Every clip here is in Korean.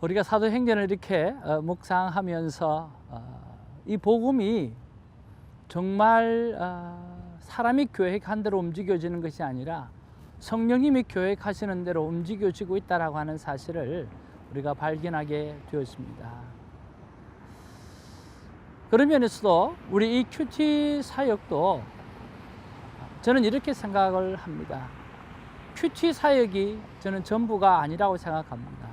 우리가 사도행전을 이렇게 묵상하면서 이 복음이 정말 사람이 계획한 대로 움직여지는 것이 아니라 성령님이 계획하시는 대로 움직여지고 있다고 하는 사실을 우리가 발견하게 되었습니다. 그런 면에서도 우리 이 큐티 사역도 저는 이렇게 생각을 합니다. 큐티 사역이 저는 전부가 아니라고 생각합니다.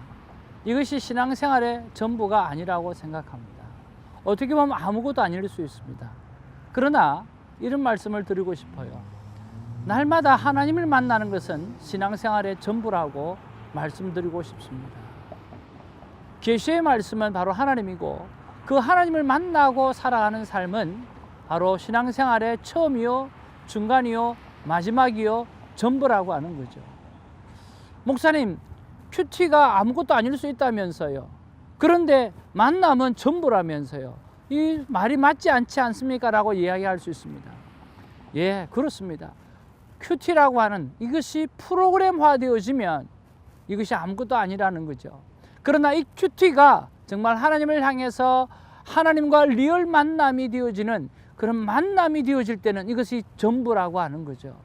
이것이 신앙생활의 전부가 아니라고 생각합니다. 어떻게 보면 아무것도 아닐 수 있습니다. 그러나 이런 말씀을 드리고 싶어요. 날마다 하나님을 만나는 것은 신앙생활의 전부라고 말씀드리고 싶습니다. 계시의 말씀은 바로 하나님이고 그 하나님을 만나고 살아가는 삶은 바로 신앙생활의 처음이요, 중간이요, 마지막이요, 전부라고 하는 거죠. 목사님, 큐티가 아무것도 아닐 수 있다면서요. 그런데 만남은 전부라면서요. 이 말이 맞지 않지 않습니까? 라고 이야기할 수 있습니다. 예, 그렇습니다. 큐티라고 하는 이것이 프로그램화 되어지면 이것이 아무것도 아니라는 거죠. 그러나 이 큐티가 정말 하나님을 향해서 하나님과 리얼 만남이 되어지는 그런 만남이 되어질 때는 이것이 전부라고 하는 거죠.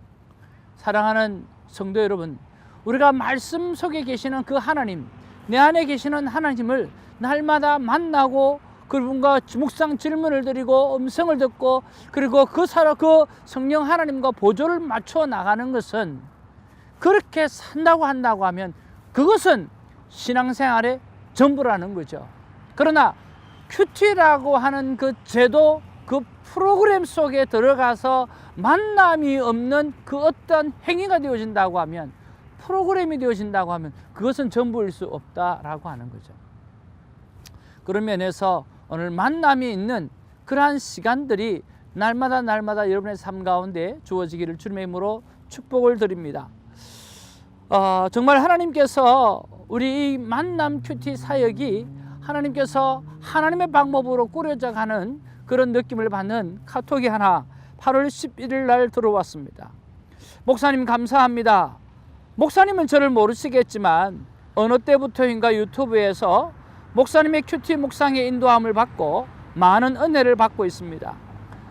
사랑하는 성도 여러분, 우리가 말씀 속에 계시는 그 하나님, 내 안에 계시는 하나님을 날마다 만나고 그분과 묵상 질문을 드리고 음성을 듣고 그리고 그 성령 하나님과 보조를 맞춰 나가는 것은 그렇게 산다고 한다고 하면 그것은 신앙생활의 전부라는 거죠. 그러나 큐티라고 하는 그 제도, 그 프로그램 속에 들어가서 만남이 없는 그 어떤 행위가 되어진다고 하면, 프로그램이 되어진다고 하면 그것은 전부일 수 없다라고 하는 거죠. 그런 면에서 오늘 만남이 있는 그러한 시간들이 날마다 여러분의 삶 가운데 주어지기를 주님의 이름으로 축복을 드립니다. 정말 하나님께서 우리 이 만남 큐티 사역이 하나님께서 하나님의 방법으로 꾸려져 가는 그런 느낌을 받는 카톡이 하나 8월 11일 날 들어왔습니다. 목사님 감사합니다. 목사님은 저를 모르시겠지만 어느 때부터인가 유튜브에서 목사님의 큐티 묵상의 인도함을 받고 많은 은혜를 받고 있습니다.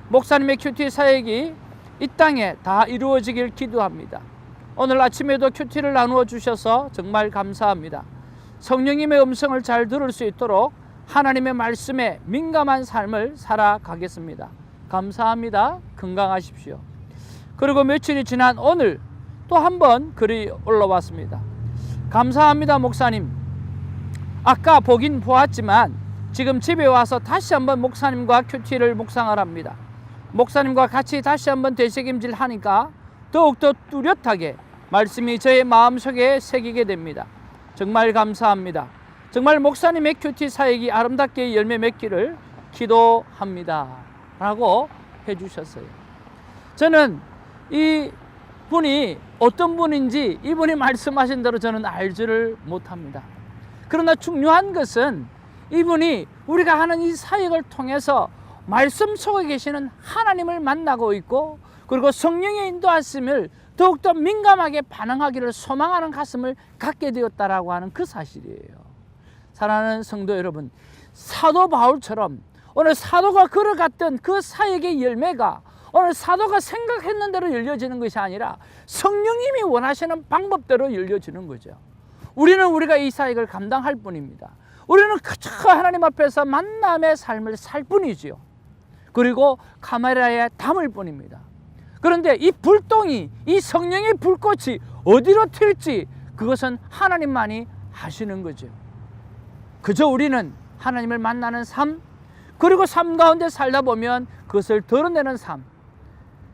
목사님의 큐티 사역이 이 땅에 다 이루어지길 기도합니다. 오늘 아침에도 큐티를 나누어 주셔서 정말 감사합니다. 성령님의 음성을 잘 들을 수 있도록 하나님의 말씀에 민감한 삶을 살아가겠습니다. 감사합니다. 건강하십시오. 그리고 며칠이 지난 오늘 또 한 번 글이 올라왔습니다. 감사합니다 목사님. 아까 보긴 보았지만 지금 집에 와서 다시 한번 목사님과 큐티를 묵상을 합니다. 목사님과 같이 다시 한번 되새김질 하니까 더욱더 뚜렷하게 말씀이 저의 마음속에 새기게 됩니다. 정말 감사합니다. 정말 목사님의 큐티 사역이 아름답게 열매 맺기를 기도합니다 라고 해주셨어요. 저는 이 분이 어떤 분인지 이분이 말씀하신 대로 저는 알지를 못합니다. 그러나 중요한 것은 이분이 우리가 하는 이 사역을 통해서 말씀 속에 계시는 하나님을 만나고 있고 그리고 성령의 인도하심을 더욱더 민감하게 반응하기를 소망하는 가슴을 갖게 되었다라고 하는 그 사실이에요. 사랑하는 성도 여러분, 사도 바울처럼 오늘 사도가 걸어갔던 그 사역의 열매가 오늘 사도가 생각했는 대로 열려지는 것이 아니라 성령님이 원하시는 방법대로 열려지는 거죠. 우리가 이 사역을 감당할 뿐입니다. 우리는 그저 하나님 앞에서 만남의 삶을 살 뿐이지요. 그리고 카메라에 담을 뿐입니다. 그런데 이 불똥이, 이 성령의 불꽃이 어디로 튈지 그것은 하나님만이 하시는 거죠. 그저 우리는 하나님을 만나는 삶, 그리고 삶 가운데 살다 보면 그것을 드러내는 삶,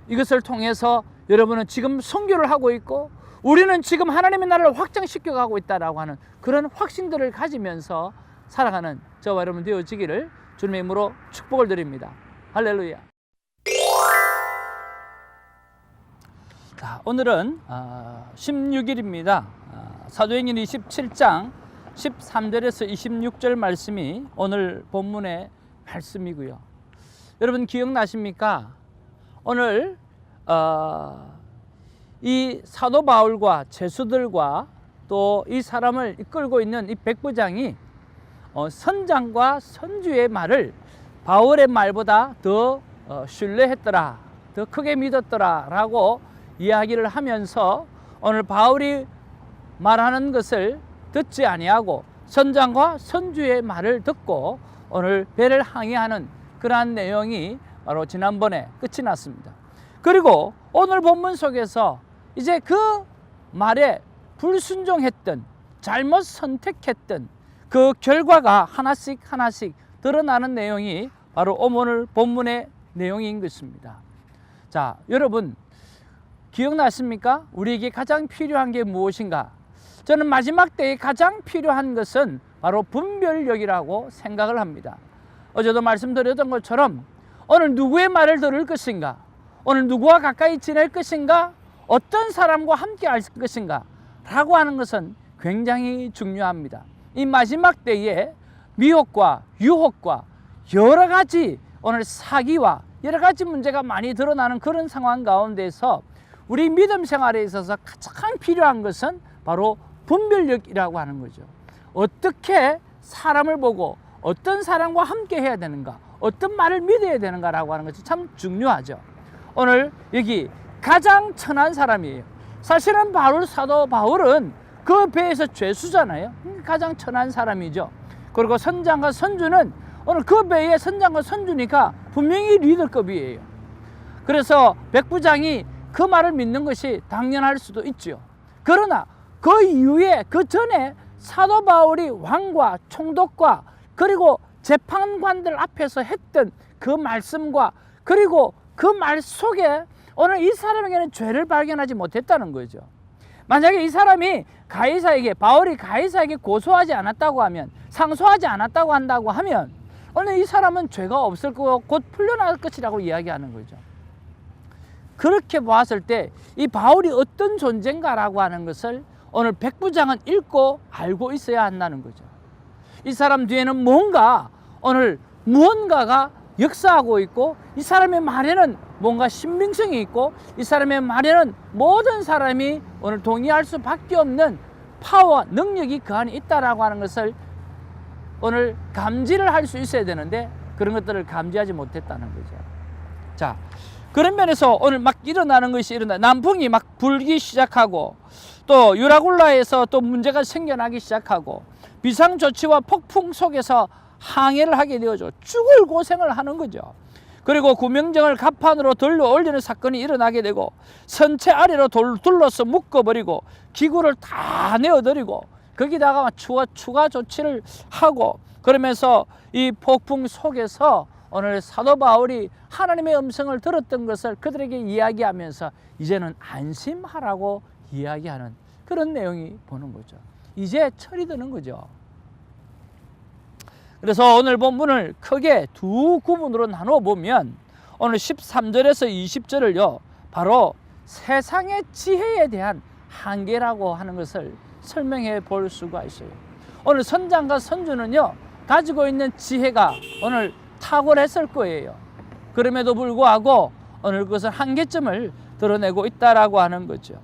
이것을 통해서 여러분은 지금 선교를 하고 있고 우리는 지금 하나님의 나라를 확장시켜 가고 있다라고 하는 그런 확신들을 가지면서 살아가는 저와 여러분 되어지기를 주님의 이름으로 축복을 드립니다. 할렐루야. 자, 오늘은 16일입니다. 사도행전 27장 13절에서 26절 말씀이 오늘 본문의 말씀이고요. 여러분 기억나십니까? 오늘 이 사도 바울과 제수들과 또 이 사람을 이끌고 있는 이 백부장이 선장과 선주의 말을 바울의 말보다 더 신뢰했더라, 더 크게 믿었더라 라고 이야기를 하면서 오늘 바울이 말하는 것을 듣지 아니하고 선장과 선주의 말을 듣고 오늘 배를 항해하는 그러한 내용이 바로 지난번에 끝이 났습니다. 그리고 오늘 본문 속에서 이제 그 말에 불순종했던, 잘못 선택했던 그 결과가 하나씩 드러나는 내용이 바로 오늘 본문의 내용인 것입니다. 자, 여러분 기억나십니까? 우리에게 가장 필요한 게 무엇인가? 저는 마지막 때에 가장 필요한 것은 바로 분별력이라고 생각을 합니다. 어제도 말씀드렸던 것처럼 오늘 누구의 말을 들을 것인가? 오늘 누구와 가까이 지낼 것인가? 어떤 사람과 함께 할 것인가? 라고 하는 것은 굉장히 중요합니다. 이 마지막 때에 미혹과 유혹과 여러 가지 오늘 사기와 여러 가지 문제가 많이 드러나는 그런 상황 가운데서 우리 믿음 생활에 있어서 가장 필요한 것은 바로 분별력이라고 하는 거죠. 어떻게 사람을 보고 어떤 사람과 함께 해야 되는가, 어떤 말을 믿어야 되는가라고 하는 것이 참 중요하죠. 오늘 여기 가장 천한 사람이에요. 사실은 사도 바울은 그 배에서 죄수잖아요. 가장 천한 사람이죠. 그리고 선장과 선주는 오늘 그 배의 선장과 선주니까 분명히 리더급이에요. 그래서 백부장이 그 말을 믿는 것이 당연할 수도 있죠. 그러나 그 이후에 그 전에 사도 바울이 왕과 총독과 그리고 재판관들 앞에서 했던 그 말씀과 그리고 그 말 속에 오늘 이 사람에게는 죄를 발견하지 못했다는 거죠. 만약에 이 사람이 바울이 가이사에게 고소하지 않았다고 하면, 상소하지 않았다고 한다고 하면 오늘 이 사람은 죄가 없을 거고 곧 풀려날 것이라고 이야기하는 거죠. 그렇게 보았을 때 이 바울이 어떤 존재인가라고 하는 것을 오늘 백부장은 읽고 알고 있어야 한다는 거죠. 이 사람 뒤에는 오늘 무언가가 역사하고 있고, 이 사람의 말에는 뭔가 신빙성이 있고, 이 사람의 말에는 모든 사람이 오늘 동의할 수밖에 없는 파워, 능력이 그 안에 있다라고 하는 것을 오늘 감지를 할 수 있어야 되는데 그런 것들을 감지하지 못했다는 거죠. 자, 그런 면에서 오늘 막 일어나는 것이 남풍이 막 불기 시작하고, 또 유라굴라에서 또 문제가 생겨나기 시작하고, 비상조치와 폭풍 속에서 항해를 하게 되어져 죽을 고생을 하는 거죠. 그리고 구명정을 갑판으로 들려 올리는 사건이 일어나게 되고, 선체 아래로 둘러서 묶어버리고 기구를 다 내어드리고 거기다가 추가 조치를 하고, 그러면서 이 폭풍 속에서 오늘 사도 바울이 하나님의 음성을 들었던 것을 그들에게 이야기하면서 이제는 안심하라고 이야기하는 그런 내용이 보는 거죠. 이제 철이 드는 거죠. 그래서 오늘 본문을 크게 두 구분으로 나누어 보면 오늘 13절에서 20절을요 바로 세상의 지혜에 대한 한계라고 하는 것을 설명해 볼 수가 있어요. 오늘 선장과 선주는요 가지고 있는 지혜가 오늘 탁월했을 거예요. 그럼에도 불구하고 오늘 그것을 한계점을 드러내고 있다라고 하는 거죠.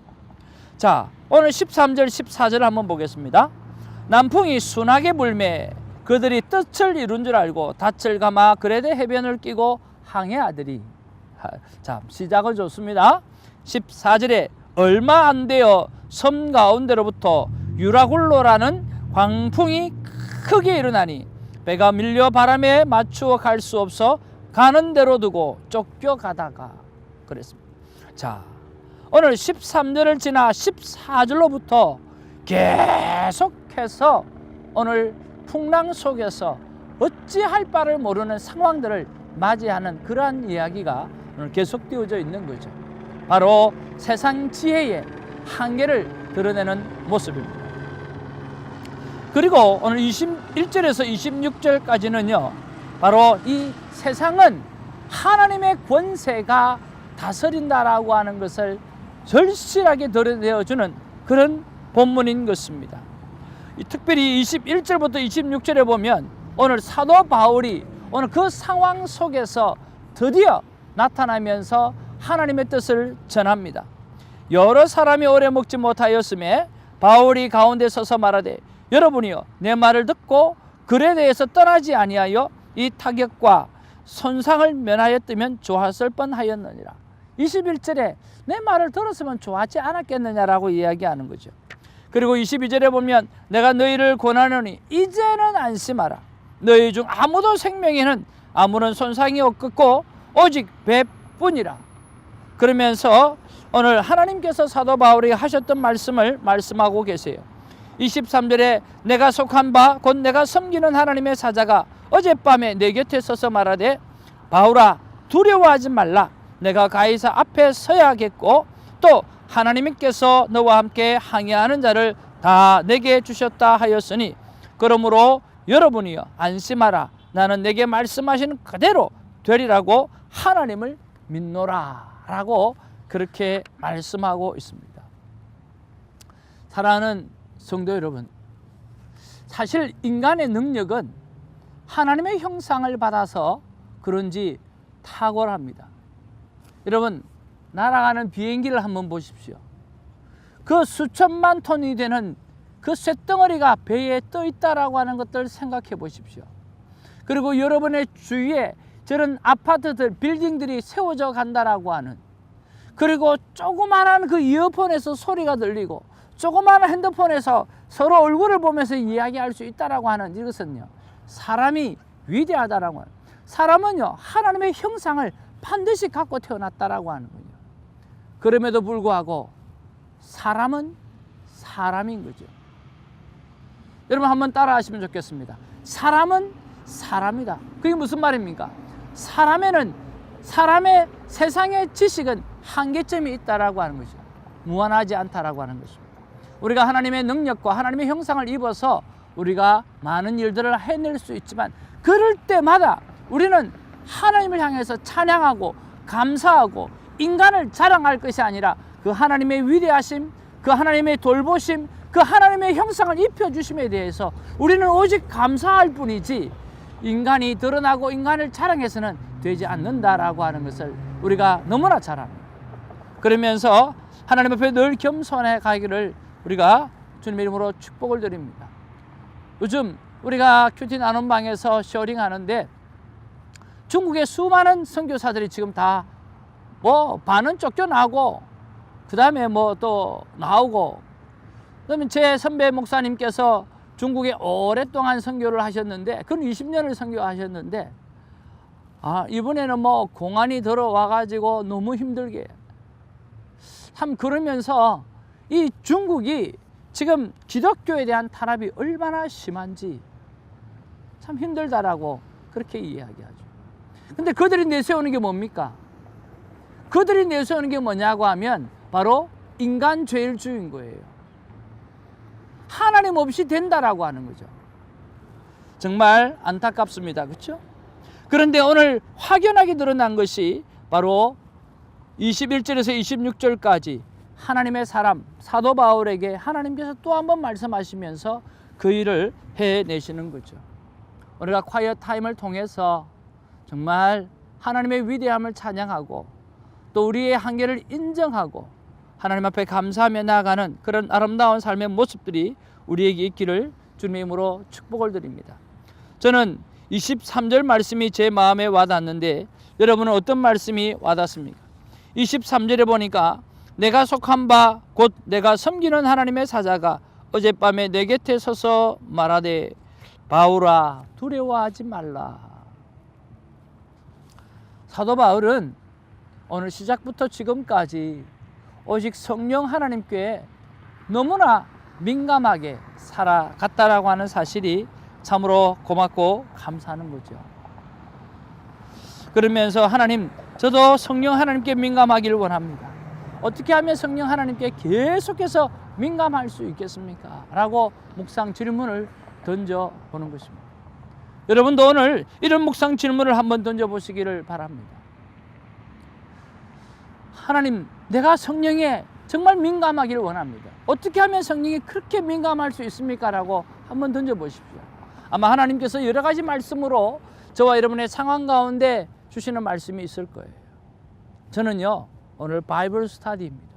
자, 오늘 13절 14절 한번 보겠습니다. 남풍이 순하게 불매 그들이 뜻을 이룬 줄 알고 닻을 감아 그레데 해변을 끼고 항해하더니. 자, 시작은 좋습니다. 14절에 얼마 안 되어 섬 가운데로부터 유라굴로라는 광풍이 크게 일어나니 배가 밀려 바람에 맞추어 갈 수 없어 가는 대로 두고 쫓겨가다가 그랬습니다. 자, 오늘 13절을 지나 14절로부터 계속해서 오늘 풍랑 속에서 어찌할 바를 모르는 상황들을 맞이하는 그러한 이야기가 오늘 계속되어져 있는 거죠. 바로 세상 지혜의 한계를 드러내는 모습입니다. 그리고 오늘 21절에서 26절까지는요 바로 이 세상은 하나님의 권세가 다스린다라고 하는 것을 절실하게 드러내어주는 그런 본문인 것입니다. 특별히 21절부터 26절에 보면 오늘 사도 바울이 오늘 그 상황 속에서 드디어 나타나면서 하나님의 뜻을 전합니다. 여러 사람이 오래 먹지 못하였음에 바울이 가운데 서서 말하되 여러분이여 내 말을 듣고 글에 대해서 떠나지 아니하여 이 타격과 손상을 면하였으면 좋았을 뻔하였느니라. 21절에 내 말을 들었으면 좋았지 않았겠느냐라고 이야기하는 거죠. 그리고 22절에 보면 내가 너희를 권하노니 이제는 안심하라. 너희 중 아무도 생명에는 아무런 손상이 없겠고 오직 배뿐이라. 그러면서 오늘 하나님께서 사도 바울이 하셨던 말씀을 말씀하고 계세요. 23절에 내가 속한 바 곧 내가 섬기는 하나님의 사자가 어젯밤에 내 곁에 서서 말하되 바울아 두려워하지 말라. 내가 가이사 앞에 서야겠고 또 하나님께서 너와 함께 항해하는 자를 다 내게 주셨다 하였으니 그러므로 여러분이여 안심하라. 나는 내게 말씀하시는 그대로 되리라고 하나님을 믿노라 라고 그렇게 말씀하고 있습니다. 사랑하는 성도 여러분, 사실 인간의 능력은 하나님의 형상을 받아서 그런지 탁월합니다. 여러분, 날아가는 비행기를 한번 보십시오. 그 수천만 톤이 되는 그 쇳덩어리가 배에 떠 있다라고 하는 것들 생각해 보십시오. 그리고 여러분의 주위에 저런 아파트들, 빌딩들이 세워져 간다라고 하는, 그리고 조그마한 그 이어폰에서 소리가 들리고 조그마한 핸드폰에서 서로 얼굴을 보면서 이야기할 수 있다라고 하는 이것은요, 사람이 위대하다라고 하는, 사람은요 하나님의 형상을 반드시 갖고 태어났다라고 하는 거예요. 그럼에도 불구하고 사람은 사람인 거죠. 여러분 한번 따라 하시면 좋겠습니다. 사람은 사람이다. 그게 무슨 말입니까? 사람에는, 사람의 세상의 지식은 한계점이 있다라고 하는 거죠. 무한하지 않다라고 하는 것입니다. 우리가 하나님의 능력과 하나님의 형상을 입어서 우리가 많은 일들을 해낼 수 있지만 그럴 때마다 우리는 하나님을 향해서 찬양하고 감사하고 인간을 자랑할 것이 아니라 그 하나님의 위대하심, 그 하나님의 돌보심, 그 하나님의 형상을 입혀주심에 대해서 우리는 오직 감사할 뿐이지 인간이 드러나고 인간을 자랑해서는 되지 않는다라고 하는 것을 우리가 너무나 잘 압니다. 그러면서 하나님 앞에 늘 겸손해 가기를 우리가 주님의 이름으로 축복을 드립니다. 요즘 우리가 큐티 나눔방에서 쉐어링 하는데 중국의 수많은 선교사들이 지금 다 반은 쫓겨나고 그 다음에 또 나오고, 그러면 제 선배 목사님께서 중국에 오랫동안 선교를 하셨는데 그건 20년을 선교하셨는데 이번에는 공안이 들어와 가지고 너무 힘들게 참, 그러면서 이 중국이 지금 기독교에 대한 탄압이 얼마나 심한지 참 힘들다라고 그렇게 이야기하죠. 근데 그들이 내세우는 게 뭡니까? 그들이 내세우는 게 뭐냐고 하면 바로 인간죄일주의인 거예요. 하나님 없이 된다라고 하는 거죠. 정말 안타깝습니다. 그렇죠? 그런데 오늘 확연하게 드러난 것이 바로 21절에서 26절까지 하나님의 사람 사도 바울에게 하나님께서 또 한 번 말씀하시면서 그 일을 해내시는 거죠. 우리가 콰이어 타임을 통해서 정말 하나님의 위대함을 찬양하고 또 우리의 한계를 인정하고 하나님 앞에 감사하며 나아가는 그런 아름다운 삶의 모습들이 우리에게 있기를 주님의 이름으로 축복을 드립니다. 저는 23절 말씀이 제 마음에 와닿는데 여러분은 어떤 말씀이 와닿습니까? 23절에 보니까 내가 속한 바 곧 내가 섬기는 하나님의 사자가 어젯밤에 내 곁에 서서 말하되 바울아 두려워하지 말라. 사도 바울은 오늘 시작부터 지금까지 오직 성령 하나님께 너무나 민감하게 살아갔다라고 하는 사실이 참으로 고맙고 감사하는 거죠. 그러면서 하나님, 저도 성령 하나님께 민감하기를 원합니다. 어떻게 하면 성령 하나님께 계속해서 민감할 수 있겠습니까? 라고 묵상 질문을 던져보는 것입니다. 여러분도 오늘 이런 묵상 질문을 한번 던져보시기를 바랍니다. 하나님, 내가 성령에 정말 민감하기를 원합니다. 어떻게 하면 성령이 그렇게 민감할 수 있습니까? 라고 한번 던져보십시오. 아마 하나님께서 여러 가지 말씀으로 저와 여러분의 상황 가운데 주시는 말씀이 있을 거예요. 저는요, 오늘 바이블 스터디입니다.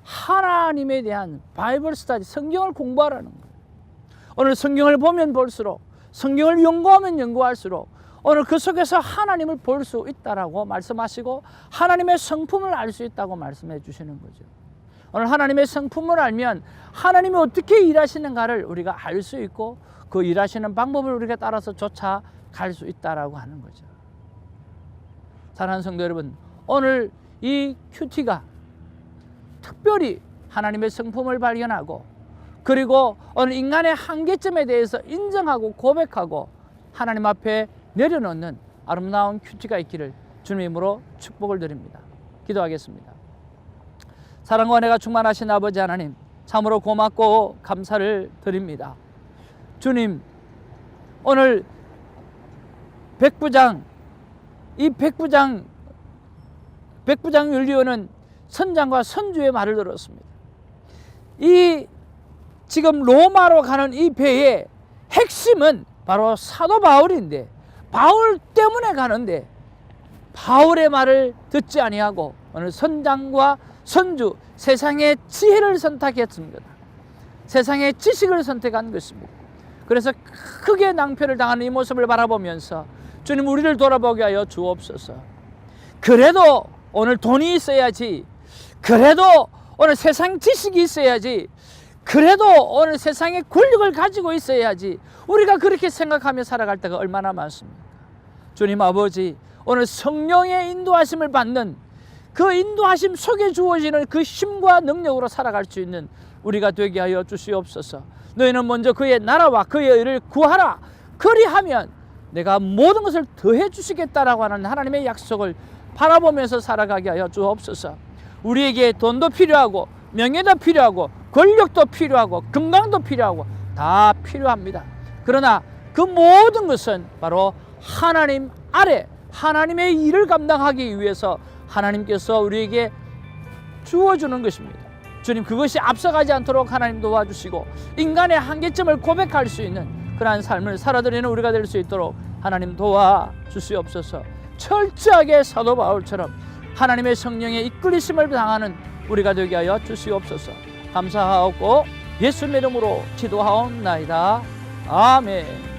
하나님에 대한 바이블 스터디, 성경을 공부하라는 거예요. 오늘 성경을 보면 볼수록, 성경을 연구하면 연구할수록 오늘 그 속에서 하나님을 볼 수 있다라고 말씀하시고 하나님의 성품을 알 수 있다고 말씀해 주시는 거죠. 오늘 하나님의 성품을 알면 하나님이 어떻게 일하시는가를 우리가 알 수 있고 그 일하시는 방법을 우리가 따라서 쫓아갈 수 있다라고 하는 거죠. 사랑하는 성도 여러분, 오늘 이 큐티가 특별히 하나님의 성품을 발견하고 그리고 오늘 인간의 한계점에 대해서 인정하고 고백하고 하나님 앞에 내려놓는 아름다운 큐티가 있기를 주님으로 축복을 드립니다. 기도하겠습니다. 사랑과 은혜가 충만하신 아버지 하나님, 참으로 고맙고 감사를 드립니다. 주님, 오늘 백부장, 이 백부장 윤리원은 선장과 선주의 말을 들었습니다. 이 지금 로마로 가는 이 배의 핵심은 바로 사도 바울인데, 바울 때문에 가는데 바울의 말을 듣지 아니하고 오늘 선장과 선주, 세상의 지혜를 선택했습니다. 세상의 지식을 선택한 것입니다. 그래서 크게 낭패를 당하는 이 모습을 바라보면서 주님, 우리를 돌아보게 하여 주옵소서. 그래도 오늘 돈이 있어야지, 그래도 오늘 세상 지식이 있어야지, 그래도 오늘 세상의 권력을 가지고 있어야지, 우리가 그렇게 생각하며 살아갈 때가 얼마나 많습니까? 주님 아버지, 오늘 성령의 인도하심을 받는 그 인도하심 속에 주어지는 그 힘과 능력으로 살아갈 수 있는 우리가 되게 하여 주시옵소서. 너희는 먼저 그의 나라와 그의 의를 구하라, 그리하면 내가 모든 것을 더해 주시겠다라고 하는 하나님의 약속을 바라보면서 살아가게 하여 주옵소서. 우리에게 돈도 필요하고 명예도 필요하고 권력도 필요하고 건강도 필요하고 다 필요합니다. 그러나 그 모든 것은 바로 하나님 아래 하나님의 일을 감당하기 위해서 하나님께서 우리에게 주어주는 것입니다. 주님, 그것이 앞서가지 않도록 하나님 도와주시고 인간의 한계점을 고백할 수 있는 그러한 삶을 살아드리는 우리가 될 수 있도록 하나님 도와주시옵소서. 철저하게 사도 바울처럼 하나님의 성령의 이끌리심을 당하는 우리가 되게 하여 주시옵소서. 감사하옵고 예수님의 이름으로 기도하옵나이다. 아멘.